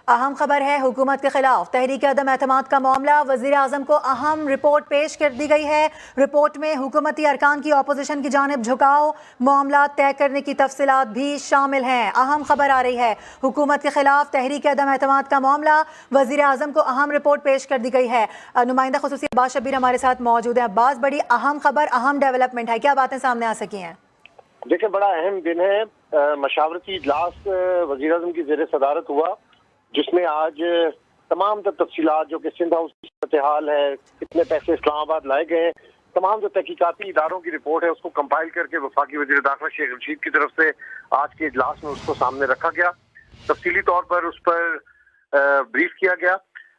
اہم خبر ہے حکومت کے خلاف تحریک عدم اعتماد کا معاملہ، وزیر اعظم کو اہم رپورٹ پیش کر دی گئی ہے۔ رپورٹ میں حکومتی ارکان کی اپوزیشن کی جانب جھکاؤ، معاملات طے کرنے کی تفصیلات بھی شامل ہیں۔ اہم خبر آ رہی ہے حکومت کے خلاف تحریک عدم اعتماد کا معاملہ، وزیر اعظم کو اہم رپورٹ پیش کر دی گئی ہے۔ نمائندہ خصوصی عباس شبیر ہمارے ساتھ موجود ہیں۔ عباس، بڑی اہم خبر، اہم ڈیولپمنٹ ہے، کیا باتیں سامنے آ سکی ہیں؟ دیکھیں، بڑا اہم دن ہے۔ مشاورتی اجلاس وزیر اعظم کی زیر صدارت ہوا، جس میں آج تمام تفصیلات جو کہ سندھ ہاؤس کی صورتحال ہے، کتنے پیسے اسلام آباد لائے گئے ہیں، تمام جو تحقیقاتی اداروں کی رپورٹ ہے اس کو کمپائل کر کے وفاقی وزیر داخلہ شیخ رشید کی طرف سے آج کے اجلاس میں اس کو سامنے رکھا گیا، تفصیلی طور پر اس پر بریف کیا گیا۔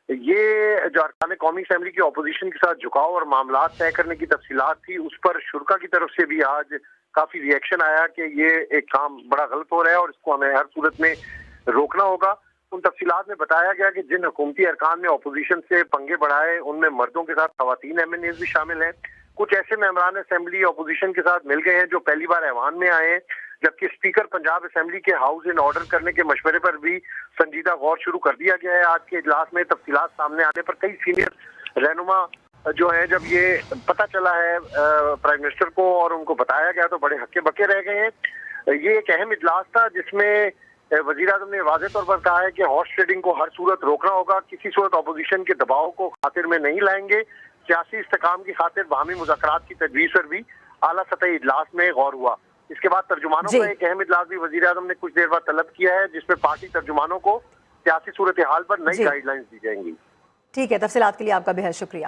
یہ جو ارکان قومی اسمبلی کی اپوزیشن کے ساتھ جھکاؤ اور معاملات طے کرنے کی تفصیلات تھی، اس پر شرکا کی طرف سے بھی آج کافی ری ایکشن آیا کہ یہ ایک کام بڑا غلط ہو رہا ہے اور اس کو ہمیں ہر صورت میں روکنا ہوگا۔ ان تفصیلات میں بتایا گیا کہ جن حکومتی ارکان نے اپوزیشن سے پنگے بڑھائے ان میں مردوں کے ساتھ خواتین ایم این ایز بھی شامل ہیں۔ کچھ ایسے ممبران اسمبلی اپوزیشن کے ساتھ مل گئے ہیں جو پہلی بار ایوان میں آئے ہیں، جبکہ اسپیکر پنجاب اسمبلی کے ہاؤس ان آرڈر کرنے کے مشورے پر بھی سنجیدہ غور شروع کر دیا گیا ہے۔ آج کے اجلاس میں تفصیلات سامنے آنے پر کئی سینئر رہنما جو ہے، جب یہ پتہ چلا ہے پرائم منسٹر کو اور ان کو بتایا گیا تو بڑے ہکے بکے رہ گئے ہیں۔ یہ ایک اہم اجلاس تھا جس میں وزیر اعظم نے واضح طور پر کہا ہے کہ ہارس ٹریڈنگ کو ہر صورت روکنا ہوگا، کسی صورت اپوزیشن کے دباؤ کو خاطر میں نہیں لائیں گے۔ سیاسی استحکام کی خاطر باہمی مذاکرات کی تجویز پر بھی اعلیٰ سطحی اجلاس میں غور ہوا۔ اس کے بعد ترجمانوں کا ایک اہم اجلاس بھی وزیر اعظم نے کچھ دیر بعد طلب کیا ہے، جس میں پارٹی ترجمانوں کو سیاسی صورتحال پر نئی گائیڈ لائنز دی جائیں گی۔ ٹھیک ہے، تفصیلات کے لیے آپ کا بہت شکریہ۔